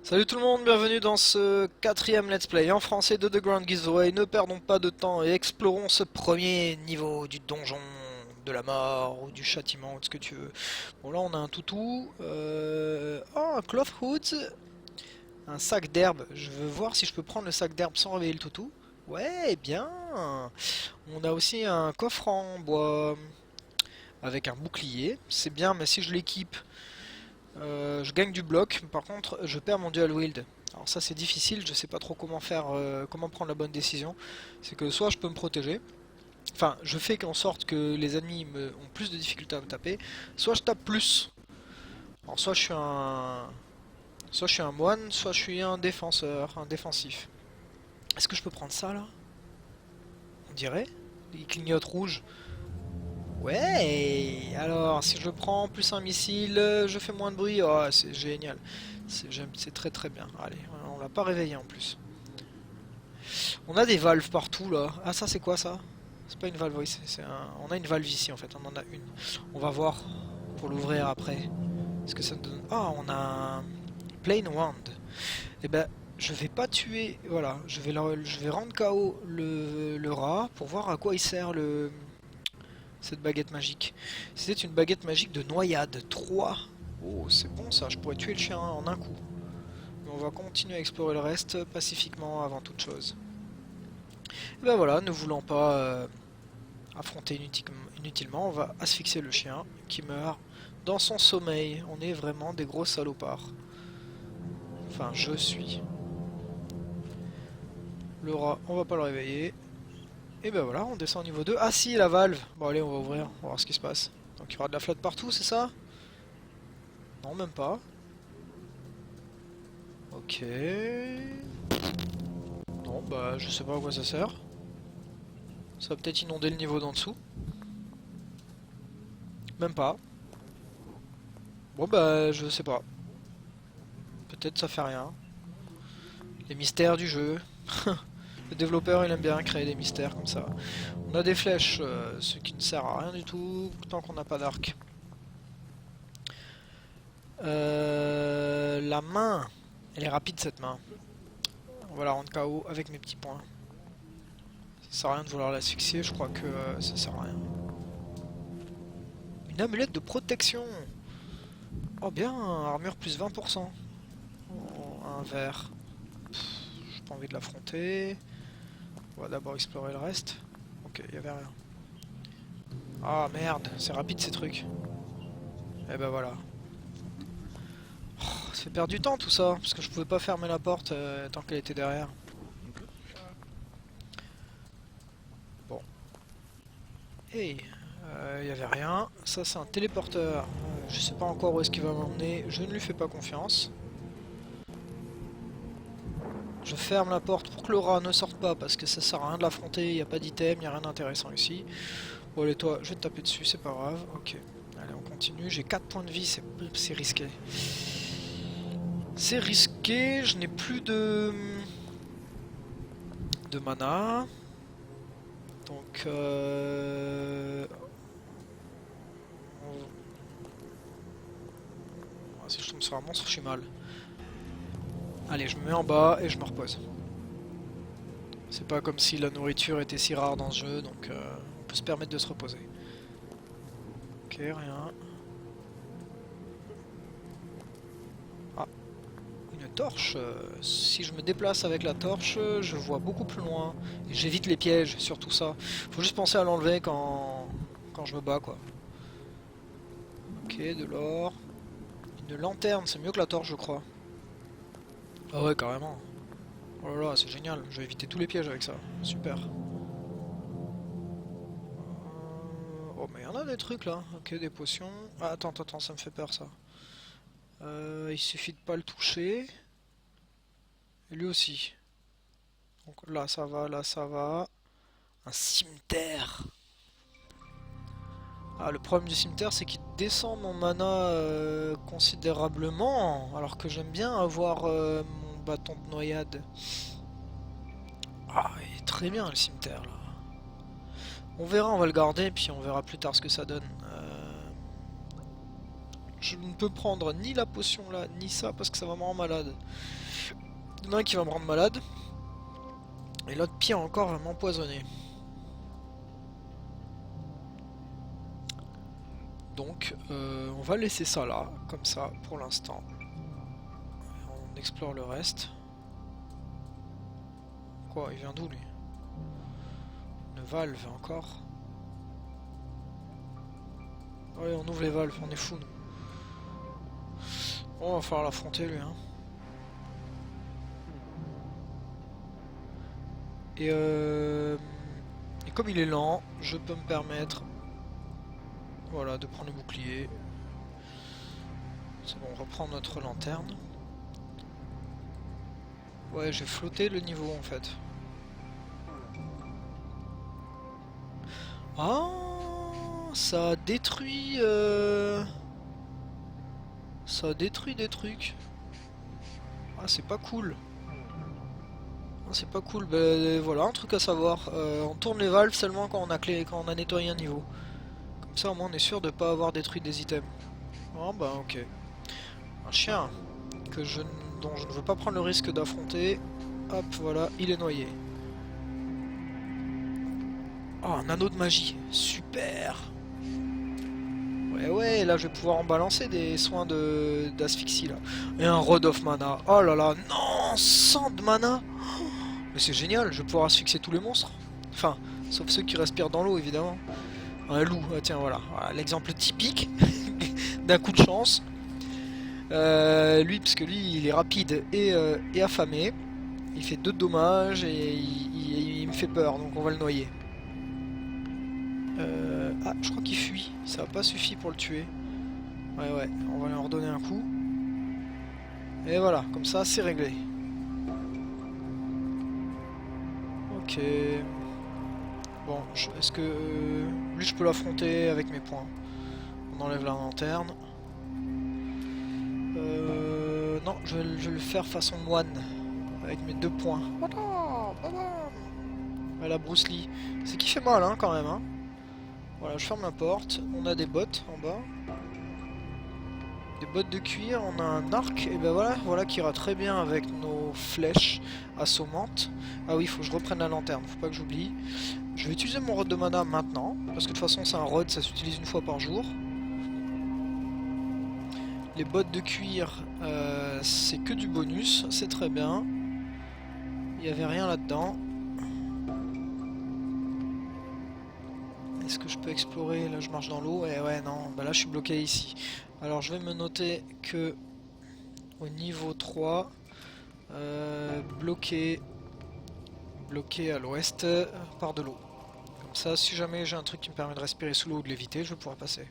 Salut tout le monde, bienvenue dans ce quatrième let's play en français de The Grand Giveaway. Ne perdons pas de temps et explorons ce premier niveau du donjon de la mort ou du châtiment ou de ce que tu veux. Bon là on a un toutou, oh un cloth hood, un sac d'herbe. Je veux voir si je peux prendre le sac d'herbe sans réveiller le toutou. Ouais, bien. On a aussi un coffre en bois avec un bouclier. C'est bien, mais si je l'équipe je gagne du bloc, par contre je perds mon dual wield. Alors ça c'est difficile, je sais pas trop comment faire, comment prendre la bonne décision. C'est que soit je peux me protéger, enfin je fais en sorte que les ennemis ont plus de difficultés à me taper, soit je tape plus. Alors soit je suis un moine, soit je suis un défenseur, un défensif. Est-ce que je peux prendre ça là? On dirait. Il clignote rouge. Ouais, alors si je prends plus un missile, je fais moins de bruit. Oh, c'est génial. C'est très très bien. Allez, on l'a pas réveillé en plus. On a des valves partout là. Ah, ça c'est quoi ça? C'est pas une valve, oui, on a une valve ici en fait, on en a une. On va voir pour l'ouvrir après. Est-ce que ça me donne. Ah, on a un Plain Wand. Eh ben, je vais pas tuer. Voilà, je vais rendre KO le rat pour voir à quoi il sert cette baguette magique. C'était une baguette magique de noyade 3. Oh, c'est bon ça, je pourrais tuer le chien en un coup. Mais on va continuer à explorer le reste pacifiquement avant toute chose. Et ben voilà, ne voulant pas affronter inutilement, on va asphyxier le chien qui meurt dans son sommeil. On est vraiment des gros salopards. Enfin, je suis. Le rat, on va pas le réveiller. Et ben voilà, on descend au niveau 2. Ah si, la valve. Bon allez, on va ouvrir, on va voir ce qui se passe. Donc il y aura de la flotte partout, c'est ça? Non, même pas. Ok. Non, bah je sais pas à quoi ça sert. Ça va peut-être inonder le niveau d'en dessous. Même pas. Bon bah je sais pas. Peut-être ça fait rien. Les mystères du jeu. Le développeur il aime bien créer des mystères comme ça. On a des flèches, ce qui ne sert à rien du tout tant qu'on n'a pas d'arc. La main. Elle est rapide cette main. On va la rendre KO avec mes petits points. Ça sert à rien de vouloir l'asphyxier, je crois que ça sert à rien. Une amulette de protection. Oh bien, armure plus 20%. Oh, un verre. J'ai pas envie de l'affronter. On va d'abord explorer le reste. Ok, il y avait rien. Ah merde, c'est rapide ces trucs. Et ben voilà. Oh, ça fait perdre du temps tout ça, parce que je pouvais pas fermer la porte tant qu'elle était derrière. Bon. Hey, il y avait rien. Ça c'est un téléporteur. Je sais pas encore où est-ce qu'il va m'emmener. Je ne lui fais pas confiance. Je ferme la porte pour que le rat ne sorte pas parce que ça sert à rien de l'affronter, il n'y a pas d'item, il n'y a rien d'intéressant ici. Bon allez toi, je vais te taper dessus, c'est pas grave. Ok, allez on continue, j'ai 4 points de vie, c'est risqué. C'est risqué, je n'ai plus de mana. Donc si je tombe sur un monstre, je suis mal. Allez, je me mets en bas et je me repose. C'est pas comme si la nourriture était si rare dans ce jeu, donc on peut se permettre de se reposer. Ok, rien. Ah, une torche. Si je me déplace avec la torche, je vois beaucoup plus loin. Et j'évite les pièges, surtout ça. Faut juste penser à l'enlever quand je me bats, quoi. Ok, de l'or. Une lanterne, c'est mieux que la torche, je crois. Ah ouais, carrément. Oh là là, c'est génial. Je vais éviter tous les pièges avec ça. Super. Oh, mais il y en a des trucs là. Ok, des potions. Ah, attends, ça me fait peur ça. Il suffit de pas le toucher. Et lui aussi. Donc là ça va, là ça va. Un cimetière. Ah, le problème du cimetière c'est qu'il descend mon mana considérablement. Alors que j'aime bien avoir mon bâton de noyade. Ah, il est très bien le cimetière là. On verra, on va le garder puis on verra plus tard ce que ça donne. Je ne peux prendre ni la potion là, ni ça, parce que ça va me rendre malade. Il y en a un qui va me rendre malade. Et l'autre, pire encore, va m'empoisonner. Donc, on va laisser ça là, comme ça, pour l'instant. On explore le reste. Quoi, il vient d'où lui? Une valve encore. Ouais, on ouvre les valves, on est fous nous. Bon, on va falloir l'affronter lui, hein. Et comme il est lent, je peux me permettre, voilà, de prendre le bouclier. C'est bon, on reprend notre lanterne. Ouais, j'ai flotté le niveau en fait. Ah, ça a détruit... Ça a détruit des trucs. Ah, c'est pas cool. Ah, c'est pas cool. Ben, voilà, un truc à savoir. On tourne les valves seulement quand on a nettoyé un niveau. Comme ça, au moins, on est sûr de pas avoir détruit des items. Oh, bah, ok. Un chien dont je ne veux pas prendre le risque d'affronter. Hop, voilà, il est noyé. Oh, un anneau de magie. Super. Ouais, là je vais pouvoir en balancer des soins d'asphyxie là. Et un Rod of Mana. Oh là là, non, 100 de mana. Mais c'est génial, je vais pouvoir asphyxier tous les monstres. Enfin, sauf ceux qui respirent dans l'eau évidemment. Un loup, ah, tiens voilà, l'exemple typique d'un coup de chance. Lui, parce que lui il est rapide et affamé. Il fait 2 dommages et il me fait peur, donc on va le noyer. Ah, je crois qu'il fuit. Ça n'a pas suffi pour le tuer. Ouais, on va lui en redonner un coup. Et voilà, comme ça, c'est réglé. Ok. Bon, est-ce que... lui, je peux l'affronter avec mes points. On enlève la lanterne. Non, je vais le faire façon moine. Avec mes 2 points. Voilà, Bruce Lee. C'est qui fait mal, hein, quand même, hein. Voilà, je ferme la porte. On a des bottes en bas. Des bottes de cuir, on a un arc. Et ben voilà qui ira très bien avec nos flèches assommantes. Ah oui, il faut que je reprenne la lanterne, faut pas que j'oublie. Je vais utiliser mon rod de mana maintenant. Parce que de toute façon, c'est un rod, ça s'utilise une fois par jour. Les bottes de cuir, c'est que du bonus, c'est très bien. Il n'y avait rien là-dedans. Est-ce que je peux explorer? Là je marche dans l'eau et ouais non, bah là je suis bloqué ici. Alors je vais me noter que au niveau 3, bloqué à l'ouest par de l'eau. Comme ça si jamais j'ai un truc qui me permet de respirer sous l'eau ou de l'éviter, je vais pouvoir passer.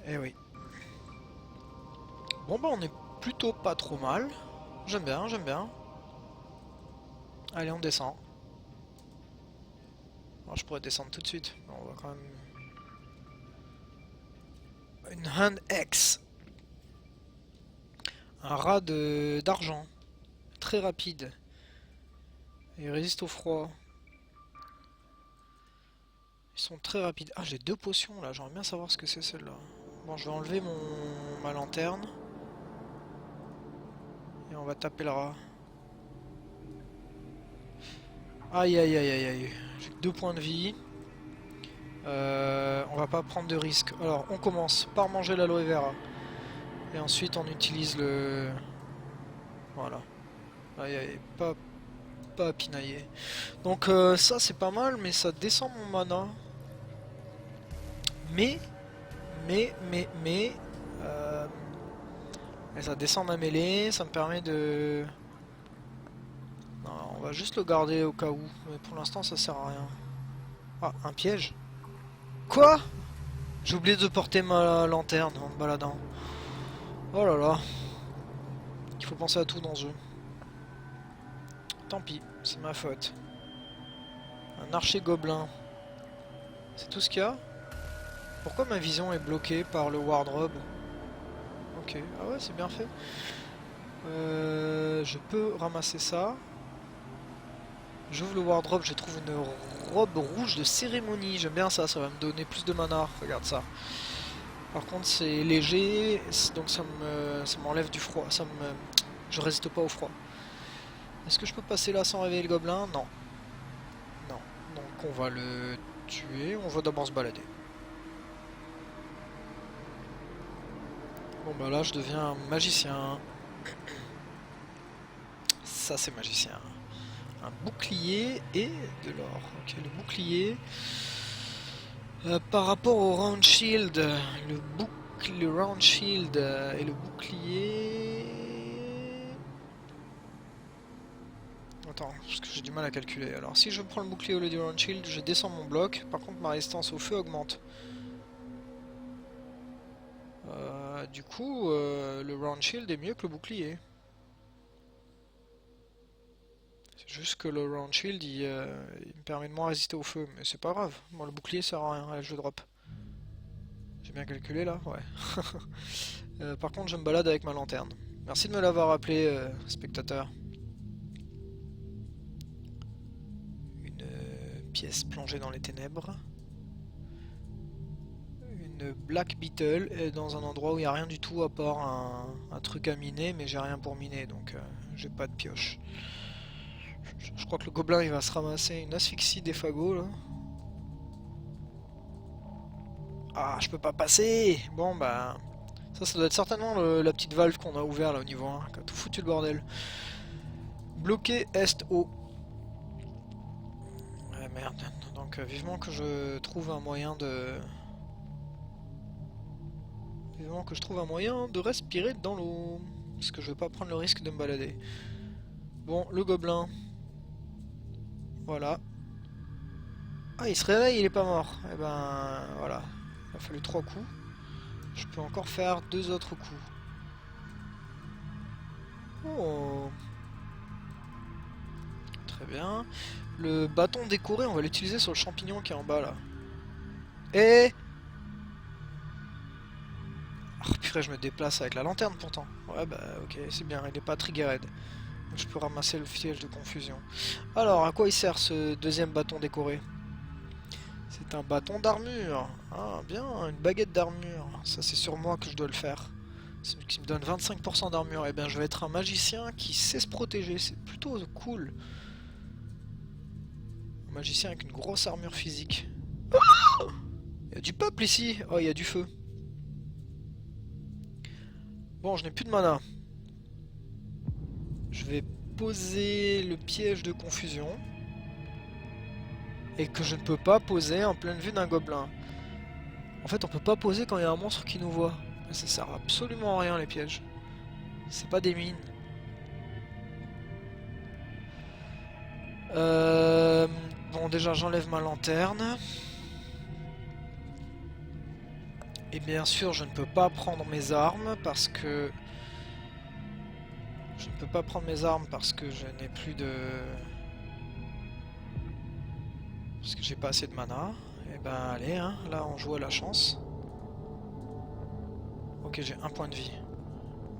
Eh oui. Bon bah on est plutôt pas trop mal. J'aime bien, j'aime bien. Allez on descend. Alors, je pourrais descendre tout de suite. On va quand même... Une Hand X. Un rat d'argent. Très rapide. Et il résiste au froid. Ils sont très rapides. Ah, j'ai 2 potions là. J'aimerais bien savoir ce que c'est celle-là. Bon, je vais enlever ma lanterne. Et on va taper le rat. Aïe aïe aïe aïe aïe. J'ai que 2 points de vie. On va pas prendre de risques. Alors on commence par manger l'aloe vera. Et ensuite on utilise le... Voilà. Aïe aïe, pas pinailler. Donc ça c'est pas mal, mais ça descend mon mana. Mais ça descend ma mêlée, ça me permet de... Non, on va juste le garder au cas où. Mais pour l'instant ça sert à rien. Ah, un piège? Quoi? J'ai oublié de porter ma lanterne en me baladant. Oh là là. Il faut penser à tout dans ce jeu. Tant pis, c'est ma faute. Un archer gobelin. C'est tout ce qu'il y a? Pourquoi ma vision est bloquée par le wardrobe? Ok, ah ouais, c'est bien fait. Je peux ramasser ça. J'ouvre le wardrobe, je trouve une robe rouge de cérémonie. J'aime bien ça, ça va me donner plus de mana. Regarde ça. Par contre c'est léger, donc ça m'enlève du froid. Je résiste pas au froid. Est-ce que je peux passer là sans réveiller le gobelin? Non. Non. Donc on va le tuer, on va d'abord se balader. Bon bah là je deviens un magicien. Ça c'est magicien. Un bouclier et de l'or. Ok, le bouclier. Par rapport au round shield, le round shield et le bouclier. Attends, parce que j'ai du mal à calculer. Alors si je prends le bouclier au lieu du round shield, je descends mon bloc. Par contre ma résistance au feu augmente. Du coup, le round shield est mieux que le bouclier. C'est juste que le round shield il me permet de moins résister au feu, mais c'est pas grave. Moi le bouclier sert à rien, allez je drop. J'ai bien calculé là, ouais. Par contre je me balade avec ma lanterne. Merci de me l'avoir rappelé, spectateur. Une pièce plongée dans les ténèbres. Une Black Beetle est dans un endroit où il n'y a rien du tout à part un truc à miner, mais j'ai rien pour miner donc j'ai pas de pioche. Je crois que le gobelin il va se ramasser une asphyxie des fagots là. Ah, je peux pas passer. Bon bah ça doit être certainement la petite valve qu'on a ouvert là au niveau 1 qui a tout foutu le bordel. Bloqué Est-Haut. Ouais, merde. Donc vivement que je trouve un moyen de... Vivement que je trouve un moyen de respirer dans l'eau. Parce que je veux pas prendre le risque de me balader. Bon, le gobelin. Voilà. Ah, il se réveille, il est pas mort. Et ben voilà. Il a fallu 3 coups. Je peux encore faire 2 autres coups. Oh. Très bien. Le bâton décoré, on va l'utiliser sur le champignon qui est en bas là. Et... Oh purée, je me déplace avec la lanterne pourtant. Ouais bah ok, c'est bien, il est pas triggered. Donc je peux ramasser le piège de confusion. Alors, à quoi il sert ce deuxième bâton décoré? C'est un bâton d'armure. Ah bien, une baguette d'armure. Ça c'est sur moi que je dois le faire. Celui qui me donne 25% d'armure. Eh bien je vais être un magicien qui sait se protéger. C'est plutôt cool. Un magicien avec une grosse armure physique. Il y a du peuple ici. Oh, il y a du feu. Bon, je n'ai plus de mana. Je vais poser le piège de confusion. Et que je ne peux pas poser en pleine vue d'un gobelin. En fait, on peut pas poser quand il y a un monstre qui nous voit. Mais ça sert absolument à rien les pièges. C'est pas des mines. Bon, déjà j'enlève ma lanterne. Et bien sûr, je ne peux pas prendre mes armes parce que... Je ne peux pas prendre mes armes parce que je n'ai plus de... Parce que j'ai pas assez de mana. Et ben allez, hein, là on joue à la chance. Ok, j'ai un point de vie.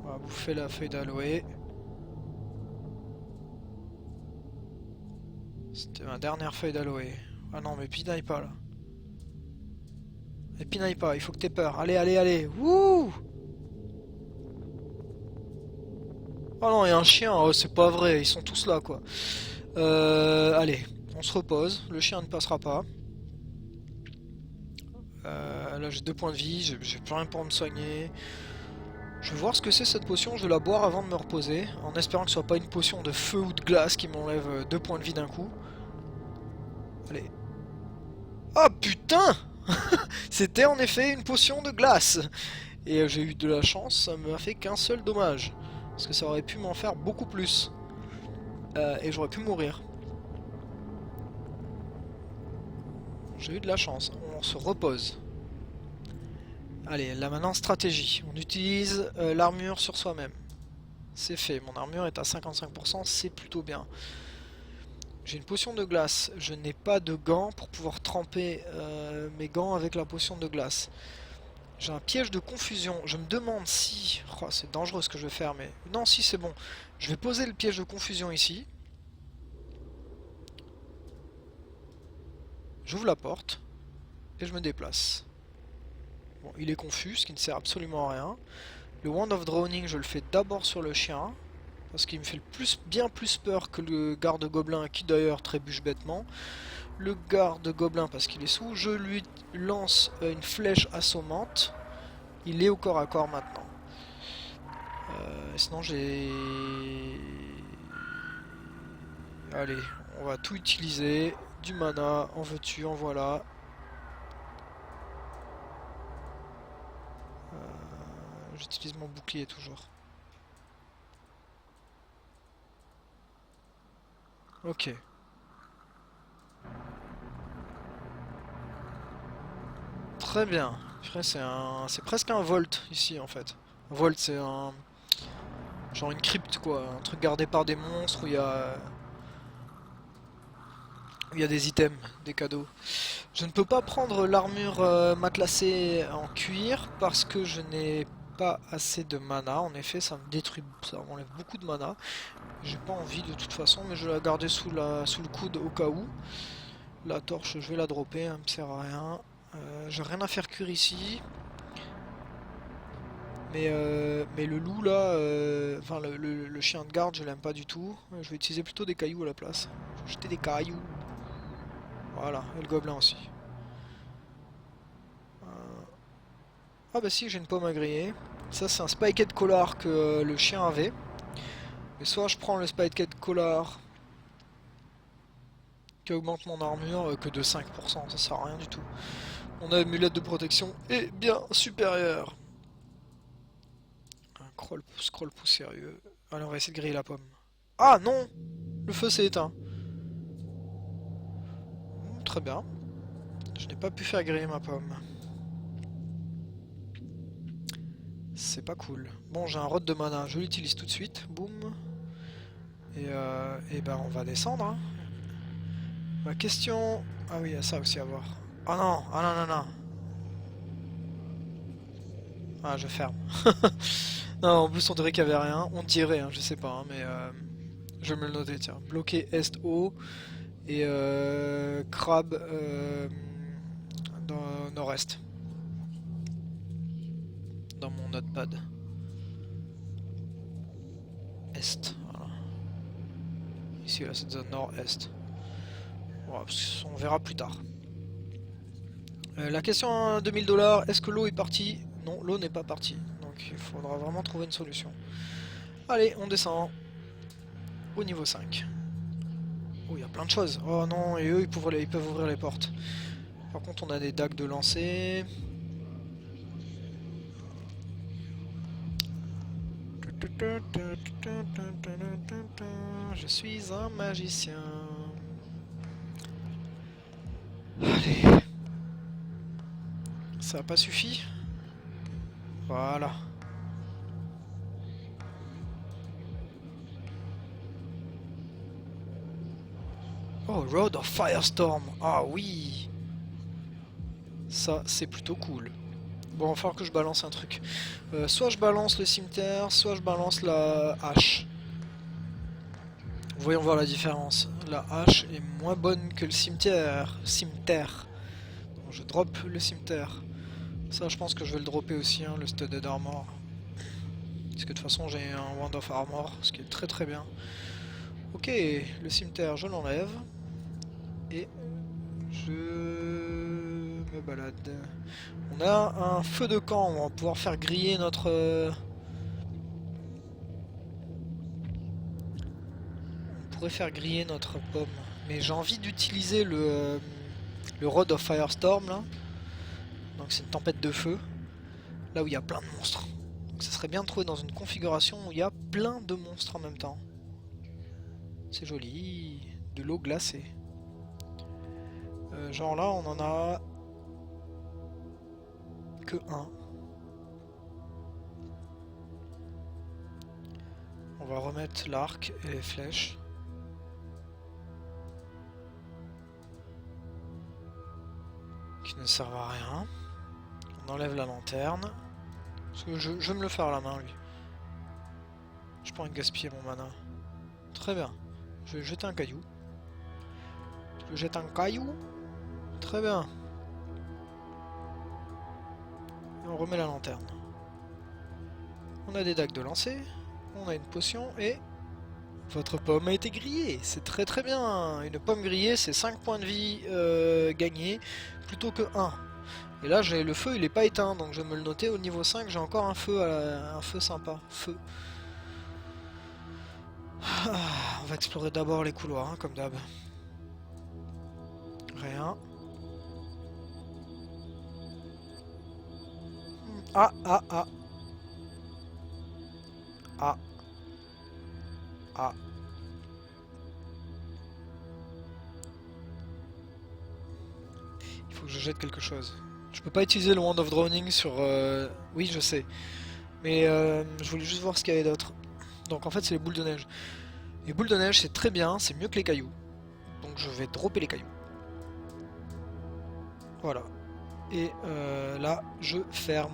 On va bouffer la feuille d'aloe. C'était ma dernière feuille d'aloe. Ah non, mais pinaille pas là. Et pinaille pas, il faut que t'aies peur. Allez, allez, allez. Wouh! Oh non, il y a un chien. Oh, c'est pas vrai, ils sont tous là quoi. Allez, on se repose. Le chien ne passera pas. Là j'ai 2 points de vie, j'ai plus rien pour me soigner. Je vais voir ce que c'est cette potion, je vais la boire avant de me reposer, en espérant que ce soit pas une potion de feu ou de glace qui m'enlève 2 points de vie d'un coup. Allez. Oh putain! C'était en effet une potion de glace! Et j'ai eu de la chance, ça m'a fait qu'un seul dommage. Parce que ça aurait pu m'en faire beaucoup plus. Et j'aurais pu mourir. J'ai eu de la chance, on se repose. Allez, là maintenant stratégie. On utilise l'armure sur soi-même. C'est fait, mon armure est à 55%, c'est plutôt bien. J'ai une potion de glace. Je n'ai pas de gants pour pouvoir tremper mes gants avec la potion de glace. J'ai un piège de confusion. Je me demande si... Oh, c'est dangereux ce que je vais faire, mais... Non, si, c'est bon. Je vais poser le piège de confusion ici. J'ouvre la porte et je me déplace. Bon, il est confus, ce qui ne sert absolument à rien. Le Wand of Drowning, je le fais d'abord sur le chien, parce qu'il me fait bien plus peur que le garde gobelin, qui d'ailleurs trébuche bêtement. Le garde gobelin parce qu'il est sous, je lui lance une flèche assommante. Il est au corps à corps maintenant. Sinon j'ai... Allez, on va tout utiliser. Du mana, en veux-tu, en voilà. J'utilise mon bouclier toujours. Ok. Très bien. C'est presque un Vault ici en fait. Un Vault c'est un... genre une crypte quoi. Un truc gardé par des monstres où il y a des items, des cadeaux. Je ne peux pas prendre l'armure matelassée en cuir parce que je n'ai pas assez de mana. En effet, ça me détruit, ça m'enlève beaucoup de mana. J'ai pas envie de toute façon, mais je vais la garder sous le coude au cas où. La torche, je vais la dropper, elle me sert à rien. J'ai rien à faire cuire ici. Mais le loup là, enfin le chien de garde, je l'aime pas du tout. Je vais utiliser plutôt des cailloux à la place. Je vais jeter des cailloux. Voilà, et le gobelin aussi. Ah bah si, j'ai une pomme à griller. Ça c'est un spiked collar que le chien avait. Mais soit je prends le spiked collar qui augmente mon armure que de 5%, ça sert à rien du tout. Mon amulette de protection est bien supérieure. Un scroll poussiéreux. Allez, on va essayer de griller la pomme. Ah non! Le feu s'est éteint. Très bien. Je n'ai pas pu faire griller ma pomme. C'est pas cool. Bon, j'ai un rod de mana, je l'utilise tout de suite. Boum. Et ben on va descendre. Hein. Ma question... Ah oui, il y a ça aussi à voir. Ah non, ah non, non, non. Ah, je ferme. Non, en plus on dirait qu'il y avait rien. On dirait, hein, je sais pas, hein, mais je vais me le noter, tiens. Bloqué est-haut et crabe dans nord-est. Dans mon notepad. Est, voilà. Ici, là, c'est zone nord-est. Voilà, on verra plus tard. La question à 2000 $, est-ce que l'eau est partie? Non, l'eau n'est pas partie. Donc il faudra vraiment trouver une solution. Allez, on descend. Au niveau 5. Oh, il y a plein de choses. Oh non, et eux, ils peuvent ouvrir les portes. Par contre, on a des dagues de lancer. Je suis un magicien. Allez. Ça n'a pas suffi? Voilà. Oh, Road of Firestorm. Ah oui. Ça, c'est plutôt cool. Bon, il va falloir que je balance un truc. Soit je balance le cimetière, soit je balance la hache. Voyons voir la différence. La hache est moins bonne que le cimetière. Donc, je drop le cimetière. Ça, je pense que je vais le dropper aussi, hein, le Studded Armor. Parce que de toute façon, j'ai un Wand of Armor, ce qui est très très bien. Ok, le cimetière, je l'enlève. Et je me balade. On a un feu de camp, on va pouvoir faire griller notre... On pourrait faire griller notre pomme. Mais j'ai envie d'utiliser le Rod of Firestorm, là. Donc c'est une tempête de feu. Là où il y a plein de monstres. Donc ça serait bien de trouver dans une configuration où il y a plein de monstres en même temps. C'est joli. De l'eau glacée. Genre là, on en a... que un. On va remettre l'arc et les flèches. Qui ne servent à rien. On enlève la lanterne. Parce que je vais me le faire à la main, lui. Je peux gaspiller mon mana. Très bien. Je vais jeter un caillou. Je jette un caillou. Très bien. Et on remet la lanterne. On a des dagues de lancer. On a une potion et... Votre pomme a été grillée. C'est très très bien. Une pomme grillée, c'est 5 points de vie gagnés plutôt que 1. Et là, le feu, il est pas éteint. Donc je vais me le noter au niveau 5. J'ai encore un feu sympa. Feu. On va explorer d'abord les couloirs, hein, comme d'hab. Rien. Ah, ah, ah. Ah. Ah. Il faut que je jette quelque chose. Je peux pas utiliser le Wand of Drowning sur... Oui, je sais. Mais je voulais juste voir ce qu'il y avait d'autre. Donc en fait, c'est les boules de neige. Les boules de neige, c'est très bien, c'est mieux que les cailloux. Donc je vais dropper les cailloux. Voilà. Et là, je ferme.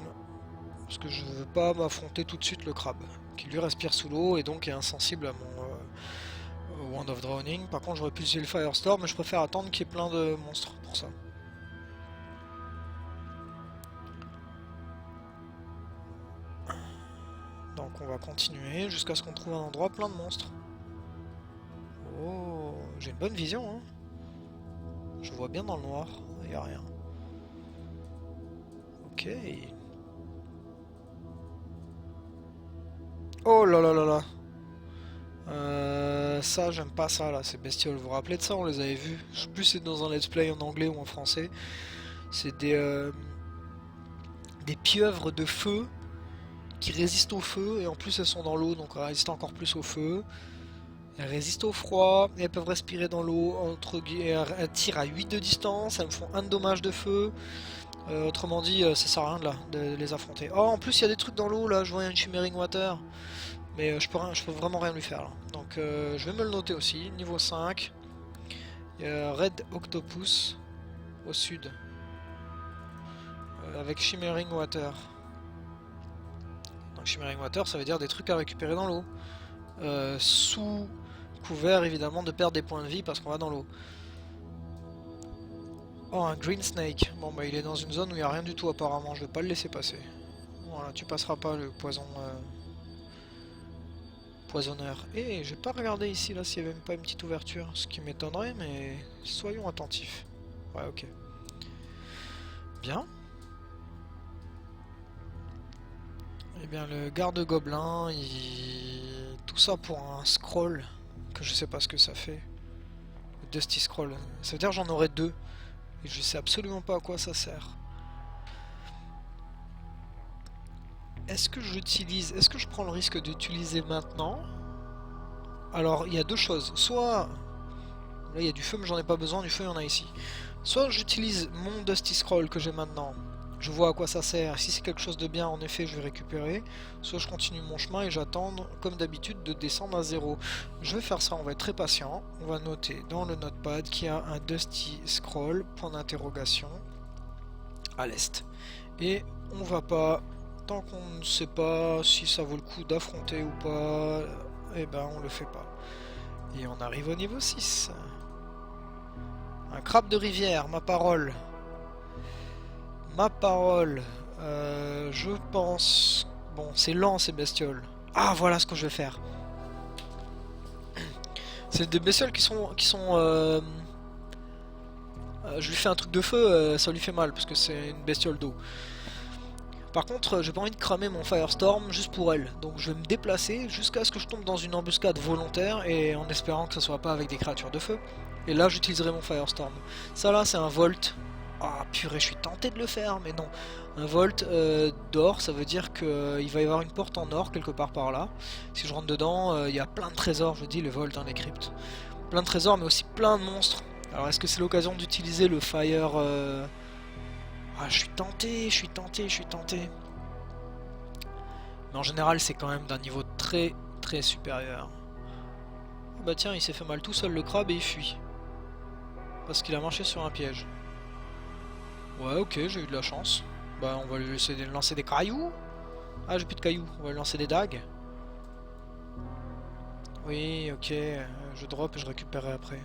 Parce que je veux pas m'affronter tout de suite le crabe. Qui lui respire sous l'eau et donc est insensible à mon Wand of Drowning. Par contre, j'aurais pu utiliser le Firestorm, mais je préfère attendre qu'il y ait plein de monstres pour ça. Donc on va continuer jusqu'à ce qu'on trouve un endroit plein de monstres. Oh, j'ai une bonne vision, hein. Je vois bien dans le noir, il n'y a rien. Ok. Oh là là là là. Ça, j'aime pas ça là, ces bestioles. Vous vous rappelez de ça? On les avait vus. Je sais plus si c'est dans un let's play en anglais ou en français. C'est des pieuvres de feu qui résistent au feu et en plus elles sont dans l'eau donc elles résistent encore plus au feu. Elles résistent au froid et elles peuvent respirer dans l'eau. Elles tirent à 8 de distance, elles me font 1 de dommage de feu. Autrement dit, ça sert à rien de les affronter. Oh, en plus il y a des trucs dans l'eau là, je vois une Shimmering Water. Mais je peux vraiment rien lui faire là. Donc je vais me le noter aussi, niveau 5. Il y a Red Octopus au sud. Avec Shimmering Water. Donc Shimmering Water, ça veut dire des trucs à récupérer dans l'eau. Sous couvert évidemment de perdre des points de vie parce qu'on va dans l'eau. Oh, un Green Snake. Bon bah il est dans une zone où il n'y a rien du tout apparemment, je vais pas le laisser passer. Voilà, tu passeras pas le poison... poisonneur. Et j'ai pas regardé ici là s'il y avait même pas une petite ouverture, ce qui m'étonnerait, mais soyons attentifs. Ouais, ok. Bien. Eh bien, le garde-gobelin, tout ça pour un scroll, que je sais pas ce que ça fait. Le Dusty Scroll. Ça veut dire que j'en aurai 2. Et je sais absolument pas à quoi ça sert. Est-ce que j'utilise... Est-ce que je prends le risque d'utiliser maintenant? Alors, il y a deux choses. Soit... Là, il y a du feu, mais j'en ai pas besoin. Du feu, il y en a ici. Soit j'utilise mon Dusty Scroll que j'ai maintenant. Je vois à quoi ça sert. Si c'est quelque chose de bien, en effet, je vais récupérer. Soit je continue mon chemin et j'attends, comme d'habitude, de descendre à 0. Je vais faire ça, on va être très patient. On va noter dans le notepad qu'il y a un Dusty Scroll, point d'interrogation, à l'est. Et on va pas, tant qu'on ne sait pas si ça vaut le coup d'affronter ou pas, eh ben on le fait pas. Et on arrive au niveau 6. Un crabe de rivière, ma parole. Ma parole, je pense... Bon, c'est lent ces bestioles. Ah, voilà ce que je vais faire. C'est des bestioles qui sont... je lui fais un truc de feu, ça lui fait mal, parce que c'est une bestiole d'eau. Par contre, j'ai pas envie de cramer mon Firestorm juste pour elle. Donc je vais me déplacer jusqu'à ce que je tombe dans une embuscade volontaire, et en espérant que ce soit pas avec des créatures de feu. Et là, j'utiliserai mon Firestorm. Ça là, c'est un Volt. Ah purée, je suis tenté de le faire, mais non. Un Volt d'or, ça veut dire qu'il va y avoir une porte en or quelque part par là. Si je rentre dedans, il y a plein de trésors, je dis les Volts, hein, les cryptes. Plein de trésors, mais aussi plein de monstres. Alors est-ce que c'est l'occasion d'utiliser le Fire... Ah, je suis tenté, je suis tenté, je suis tenté. Mais en général, c'est quand même d'un niveau très très supérieur. Oh bah tiens, il s'est fait mal tout seul le crabe et il fuit. Parce qu'il a marché sur un piège. Ouais, ok, j'ai eu de la chance. Bah, on va lui laisser lancer des cailloux. Ah, j'ai plus de cailloux. On va lui lancer des dagues. Oui, ok. Je drop et je récupérerai après.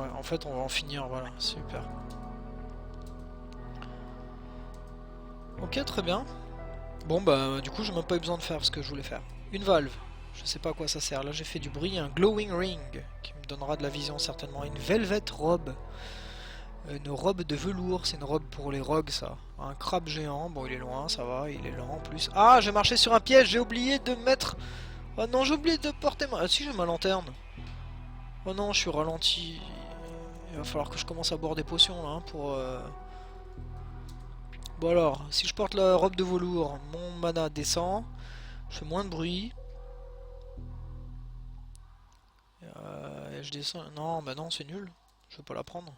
Ouais, en fait on va en finir, voilà, super. Ok, très bien. Bon bah du coup j'ai même pas eu besoin de faire ce que je voulais faire. Une valve, je sais pas à quoi ça sert. Là j'ai fait du bruit, un glowing ring qui me donnera de la vision certainement. Une velvet robe, une robe de velours, c'est une robe pour les rogues ça. Un crabe géant, bon il est loin, ça va, il est lent en plus. Ah, j'ai marché sur un piège, j'ai oublié de mettre... Oh non, j'ai oublié de porter ma... Ah si, j'ai ma lanterne. Oh non, je suis ralenti. Il va falloir que je commence à boire des potions là hein, pour... Bon alors, si je porte la robe de velours, mon mana descend. Je fais moins de bruit. Et je descends... Non, bah non, c'est nul. Je vais pas la prendre.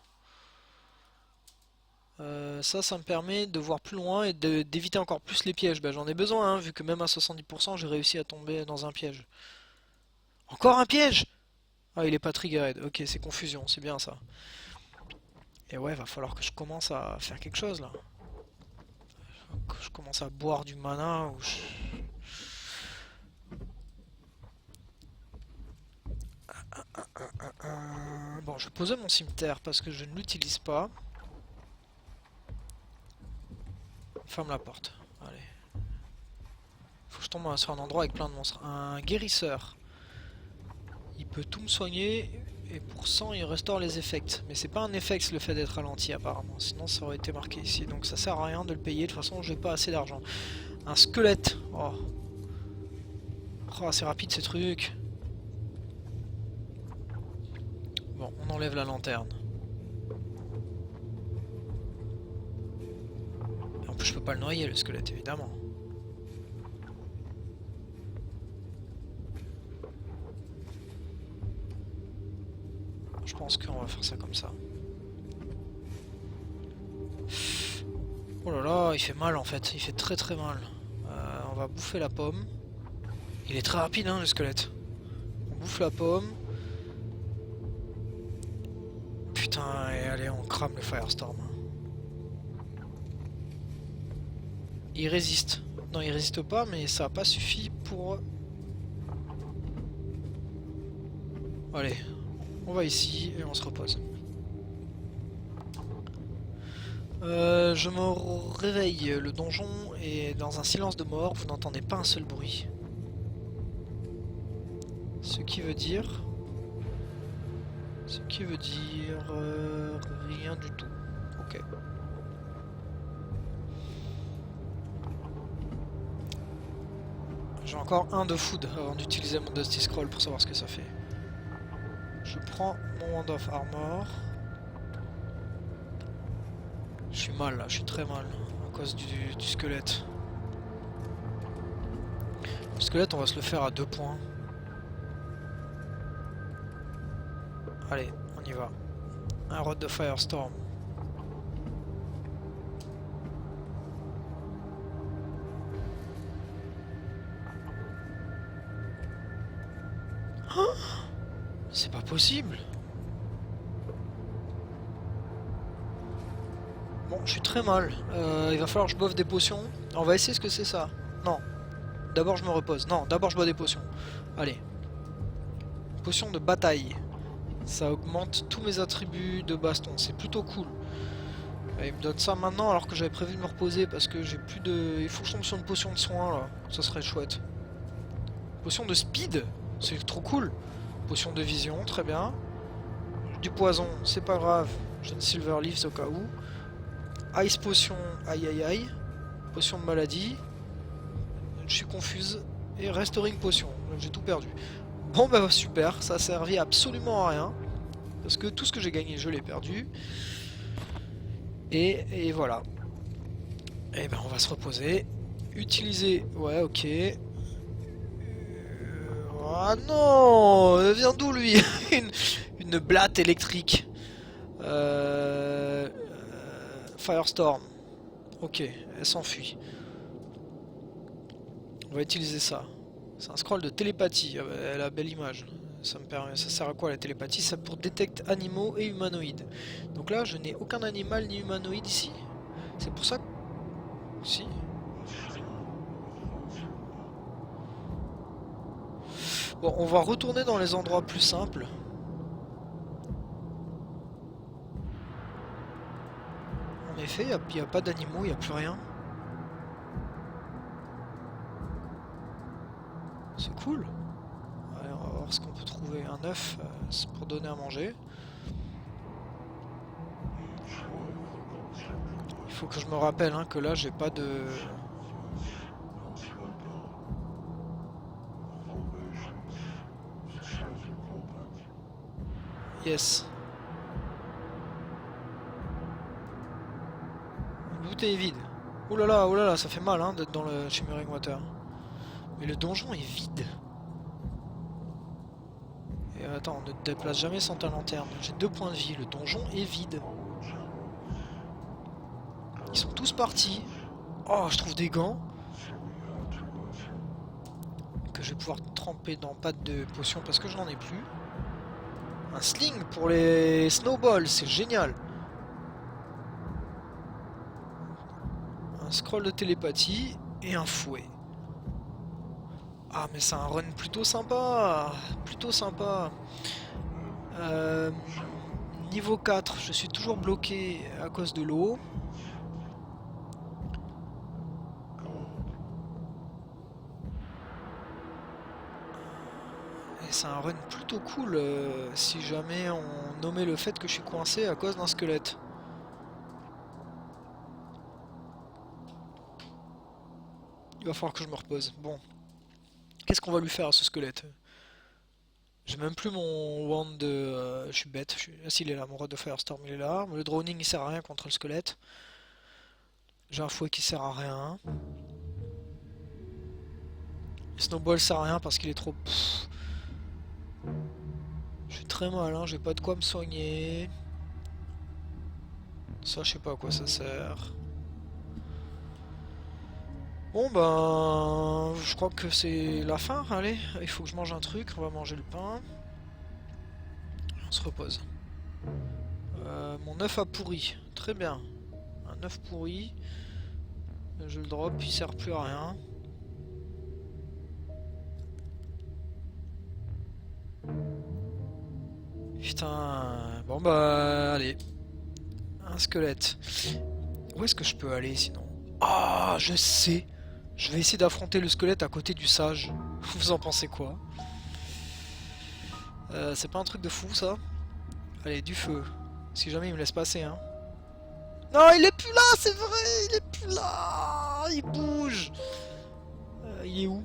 Ça me permet de voir plus loin et d'éviter encore plus les pièges. Bah j'en ai besoin, hein, vu que même à 70% j'ai réussi à tomber dans un piège. Encore un piège! Ah, il est pas triggered. Ok, c'est confusion, c'est bien ça. Et ouais, va falloir que je commence à faire quelque chose là. Que je commence à boire du mana ou je... Bon, je vais poser mon cimetière parce que je ne l'utilise pas. Ferme la porte. Allez. Faut que je tombe sur un endroit avec plein de monstres. Un guérisseur. Il peut tout me soigner et pour 100 il restaure les effects. Mais c'est pas un effect le fait d'être ralenti apparemment. Sinon ça aurait été marqué ici. Donc ça sert à rien de le payer. De toute façon j'ai pas assez d'argent. Un squelette. Oh. Oh c'est rapide ces trucs. Bon on enlève la lanterne. Et en plus je peux pas le noyer le squelette évidemment. Je pense qu'on va faire ça comme ça. Oh là là, il fait mal en fait, il fait très très mal. On va bouffer la pomme. Il est très rapide hein le squelette. On bouffe la pomme. Putain, et allez on crame le Firestorm. Il résiste. Non il résiste pas mais ça n'a pas suffi pour... Allez, on va ici et on se repose. Je me réveille, le donjon est dans un silence de mort, vous n'entendez pas un seul bruit. Ce qui veut dire... rien du tout. Ok. J'ai encore un de food avant d'utiliser mon Dusty Scroll pour savoir ce que ça fait. Je prends mon Wand of Armor. Je suis mal là, je suis très mal à cause du squelette. Le squelette on va se le faire à 2 points. Allez, on y va. Un rod de Firestorm. Oh, c'est pas possible. Bon, je suis très mal. Il va falloir que je boive des potions. On va essayer ce que c'est ça. Non. D'abord je me repose. Non, d'abord je bois des potions. Allez. Potion de bataille. Ça augmente tous mes attributs de baston. C'est plutôt cool. Et il me donne ça maintenant alors que j'avais prévu de me reposer parce que j'ai plus de... Il faut que je tombe sur une potion de soin là. Ça serait chouette. Potion de speed. C'est trop cool. Potion de vision, très bien. Du poison, c'est pas grave. J'ai une silver leaves au cas où. Ice potion, aïe aïe aïe. Potion de maladie. Je suis confuse. Et restoring potion. J'ai tout perdu. Bon bah super, ça a servi absolument à rien. Parce que tout ce que j'ai gagné, je l'ai perdu. Et voilà. Et ben on va se reposer. Utiliser... Ouais, ok. Ah non, elle vient d'où lui? une blatte électrique. Firestorm. Ok, elle s'enfuit. On va utiliser ça. C'est un scroll de télépathie. Ah bah, elle a belle image. Ça me permet. Ça sert à quoi la télépathie? Ça pour détecter animaux et humanoïdes. Donc là, je n'ai aucun animal ni humanoïde ici. C'est pour ça que... Si. Bon, on va retourner dans les endroits plus simples. En effet, il n'y a pas d'animaux, il n'y a plus rien. C'est cool. Allez, on va voir ce qu'on peut trouver. Un œuf pour donner à manger. Il faut que je me rappelle hein, que là j'ai pas de... Yes. La bouteille est vide. Oh là là, ça fait mal hein, d'être dans le Shimmering Water. Mais le donjon est vide. Et attends, on ne te déplace jamais sans ta lanterne. J'ai 2 points de vie, le donjon est vide. Ils sont tous partis. Oh, je trouve des gants. Que je vais pouvoir tremper dans pâte de potion parce que je n'en ai plus. Un sling pour les snowballs, c'est génial. Un scroll de télépathie et un fouet. Ah mais c'est un run plutôt sympa. Plutôt sympa. Niveau 4, je suis toujours bloqué à cause de l'eau. Et c'est un run plutôt cool si jamais on nommait le fait que je suis coincé à cause d'un squelette. Il va falloir que je me repose. Bon. Qu'est-ce qu'on va lui faire à ce squelette? J'ai même plus mon wand de... je suis bête. Ah si, il est là. Mon rod de Firestorm, il est là. Le droning, il sert à rien contre le squelette. J'ai un fouet qui sert à rien. Le snowball sert à rien parce qu'il est trop... Pff. Je suis très mal, hein. J'ai pas de quoi me soigner. Ça, je sais pas à quoi ça sert. Bon ben, je crois que c'est la fin, allez, il faut que je mange un truc, on va manger le pain. On se repose. Mon œuf a pourri, très bien. Un œuf pourri, je le drop, il sert plus à rien. Putain, bon bah, allez. Un squelette. Où est-ce que je peux aller sinon? Ah, je sais. Je vais essayer d'affronter le squelette à côté du sage. Vous en pensez quoi? C'est pas un truc de fou ça? Allez, du feu. Si jamais il me laisse passer, hein. Non, il est plus là, c'est vrai, il est plus là. Il bouge. Il est où?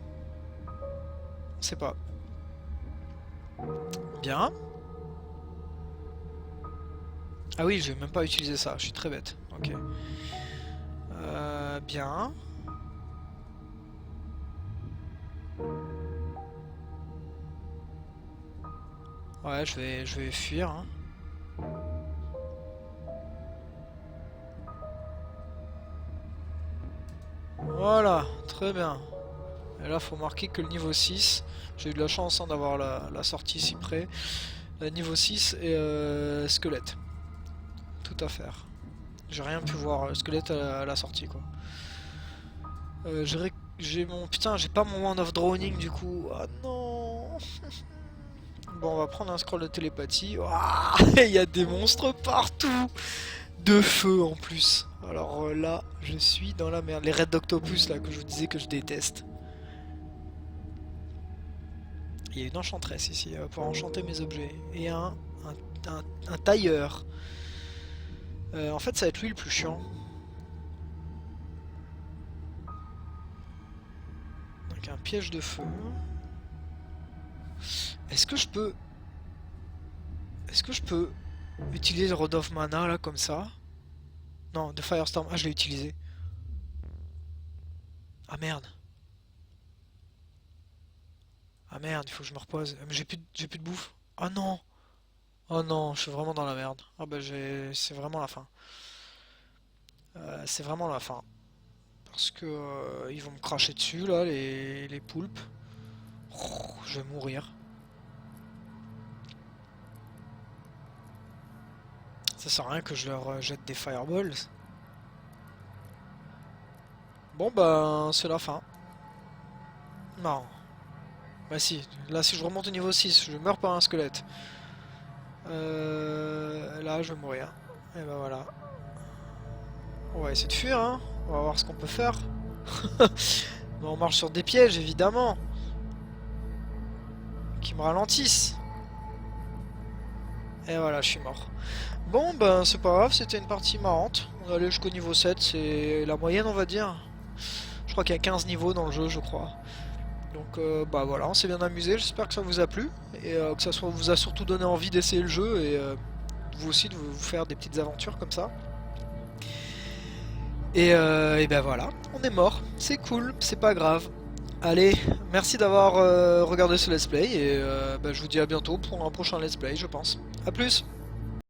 On sait pas. Bien. Ah oui, je vais même pas utiliser ça, je suis très bête. Ok. Bien. Ouais, je vais fuir. Hein. Voilà, très bien. Et là, faut marquer que le niveau 6, j'ai eu de la chance hein, d'avoir la sortie si près. Le niveau 6 et squelette. Tout à faire. J'ai rien pu voir, le squelette à la sortie quoi. J'ai mon... Putain, j'ai pas mon Wand of Drowning du coup. Ah non. Bon, on va prendre un scroll de télépathie. Ouah, il y a des monstres partout. De feu en plus. Alors là, je suis dans la merde. Les raids d'octopus là que je vous disais que je déteste. Il y a une enchanteresse ici pour enchanter mes objets. Et un tailleur. En fait, ça va être lui le plus chiant. Donc un piège de feu. Est-ce que je peux... utiliser le Rod of Mana là comme ça? Non, de Firestorm. Ah, je l'ai utilisé. Ah merde. Ah merde, il faut que je me repose. Mais j'ai plus de bouffe. Ah non. Oh non, je suis vraiment dans la merde. Ah bah c'est vraiment la fin. C'est vraiment la fin. Parce que ils vont me cracher dessus là, les poulpes. Oh, je vais mourir. Ça sert à rien que je leur jette des fireballs. Bon ben c'est la fin. Non. Bah si, là si je remonte au niveau 6, je meurs par un squelette. Là je vais mourir. Et ben voilà. On va essayer de fuir, hein. On va voir ce qu'on peut faire. Mais on marche sur des pièges, évidemment. Qui me ralentissent. Et voilà, je suis mort. Bon, ben c'est pas grave, c'était une partie marrante. On est allé jusqu'au niveau 7, c'est la moyenne, on va dire. Je crois qu'il y a 15 niveaux dans le jeu, je crois. Donc bah voilà, on s'est bien amusé, j'espère que ça vous a plu. Et que ça vous a surtout donné envie d'essayer le jeu et vous aussi de vous faire des petites aventures comme ça. Et ben voilà, on est mort, c'est cool, c'est pas grave. Allez, merci d'avoir regardé ce let's play et ben, je vous dis à bientôt pour un prochain let's play, je pense. A plus!